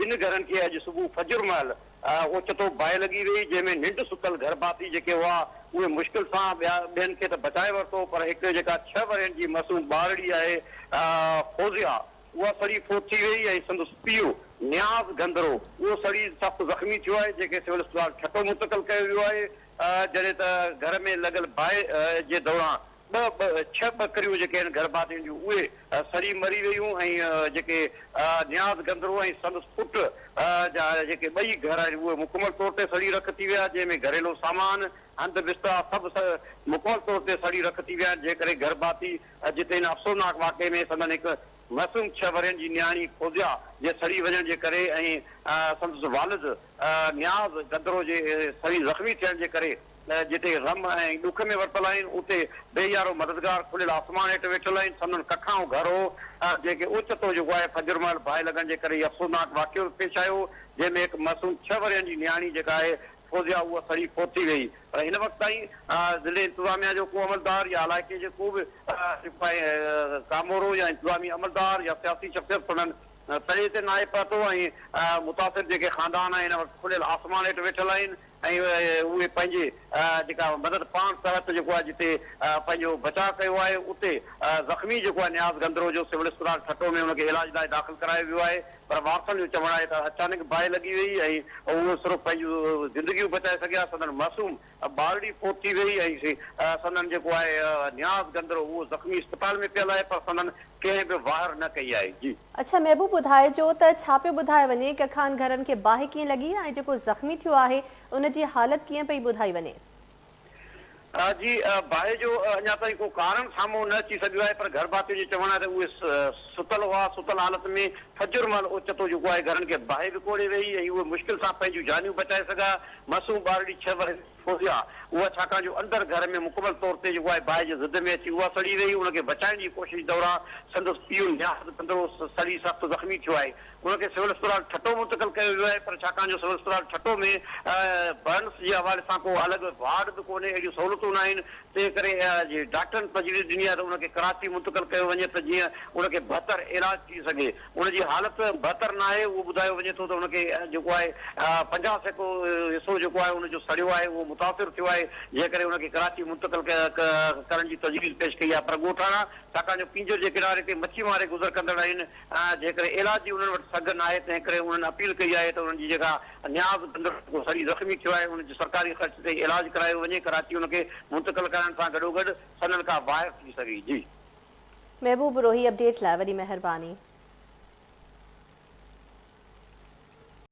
ॿिनि घरनि खे अॼु सुबुह फजर महिल ओचितो बाहि लॻी वई, जंहिंमें निंड सुतल गर्भाती जेके हुआ उहे मुश्किल सां ॿियनि खे त बचाए वरितो, पर हिकु जेका 6 वरनि जी मासूम ॿारड़ी आहे फौजिया, उहा सड़ी फोत थी वई ऐं संदसि पीउ नियाज़ गंदरो उहो सड़ी सख़्तु ज़ख़्मी थियो आहे, जेके सिविल अस्पताल छटो मुंतक़िल कयो वियो आहे। जॾहिं त घर में लॻल बाहि जे दौरान 6 ॿकरियूं जेके आहिनि गर्भातियुनि जूं उहे सड़ी मरी वियूं ऐं जेके नियाज़ गंदरो ऐं संदसि पुट जा जेके ॿई घर आहिनि उहे मुकमल तौर ते सड़ी रख थी विया, जंहिंमें घरेलू सामान हंध बिस्तरा सभु मुकमल तौर ते सड़ी रख थी विया, जंहिं करे गर्भाती जिते हिन अफ़सोसनाक वाक़े में संदन हिकु मासूम 6 वरनि जी न्याणी फौजिया जे सड़ी वञण जे करे ऐं संदसि वालिद नियाज़ गंदरो जे सड़ी ज़ख़्मी थियण जे करे जिते गम ऐं ॾुख में वरितल आहिनि उते बेयारो मददगार खुलियल आसमान हेठि वेठल आहिनि। संदन कखाऊं घर हो जेके ओचितो जेको आहे फजर महिल बाहि लॻण जे करे अफ़सोसनाक वाक़ियो पेश आयो, जंहिंमें हिकु मासूम 6 वरनि जी न्याणी जेका आहे फौजिया उहा सड़ी पहुती वई। पर हिन वक़्त ताईं ज़िले इंतिज़ामिया जो को अमलदार या इलाइक़े जे को बि कामोरो या इंतिज़ामी अमलदार या सियासी शख़्सियत उन्हनि तरे ते न आहे पहुतो ऐं मुतासिर जेके ख़ानदान आहिनि हिन वक़्तु खुलियल आसमान हेठि वेठल आहिनि ऐं उहे पंहिंजे जेका मदद पाण तहत जेको आहे जिते पंहिंजो बचाव कयो आहे उते ज़ख़्मी जेको आहे नियाज़ गंदरो जो सिविल अस्पताल छटो में हुनखे इलाज लाइ दाख़िल करायो वियो आहे। पर वारसनि जो चवणु आहे त अचानक बाहि लॻी वई ऐं उहो सिर्फ़ु पंहिंजूं ज़िंदगियूं बचाए सघिया, संदन मासूम ॿारड़ी फोत थी वई ऐं संदन जेको आहे नियाज़ गंदरो उहो ज़ख़्मी अस्पताल में पियल आहे, पर संदन कंहिं बि वार न कई आहे। जी अच्छा महबूब ॿुधाइजो त छा पियो ॿुधाए वञे कखान घरनि खे बाहि कीअं लॻी ऐं जेको ज़ख़्मी थियो आहे उन जी हालत कीअं पई ॿुधाई वञे? जी बाहि जो अञा ताईं को कारण साम्हूं न अची सघियो आहे, पर गर्भातियुनि जो चवणु आहे त उहे सुतल हुआ, सुतल हालत में फजर महिल ओचितो जेको आहे घरनि खे बाहि विकोड़े वई ऐं उहे मुश्किल सां पंहिंजूं जानियूं बचाए सघिया। मासूम ॿारड़ी 6 वरनि फौजिया उहा छाकाणि जो अंदरि घर में मुकमल तौर ते जेको आहे बाहि जे ज़िद में अची उहा सड़ी वई, उनखे बचाइण जी कोशिशि दौरान संदसि पीउ नियाज़ गंदरो सड़ी सख़्तु ज़ख़्मी थियो आहे। उनखे सिविल अस्पताल छटो मुंतक़िल कयो वियो आहे, पर छाकाणि जो सिविल अस्पताल छटो में बर्न्स जे हवाले सां को अलॻि वार्ड बि कोन्हे, अहिड़ियूं सहूलियतूं न आहिनि, तंहिं करे डॉक्टरनि तजवीज़ ॾिनी आहे त उनखे कराची मुंतक़िल कयो वञे त जीअं उनखे बहितर इलाज थी सघे। उनजी हालत बहितर न आहे, उहो ॿुधायो वञे थो त उनखे जेको आहे 50% हिसो जेको आहे उनजो सड़ियो आहे, उहो मुतासिर थियो आहे, जंहिं करे उनखे कराची मुंतक़िल करण जी तजवीज़ पेश कई आहे। पर ॻोठाणा छाकाणि जो पिंजर जे किनारे ते मच्छी मारे गुज़र कंदड़ आहिनि, जंहिं करे इलाज जी उन्हनि वटि सघ न आहे, तंहिं करे उन्हनि अपील कई आहे त उन्हनि जी जेका नियाज़ गंदरो सड़ी ज़ख़्मी थियो आहे उनजो सरकारी ख़र्च ते इलाज करायो वञे, कराची उनखे मुंतक़िल करण सां गॾोगॾु सनन खां ॿाहिरि थी सघे। जी महबूब रोही अपडेट लाइ वॾी महिरबानी।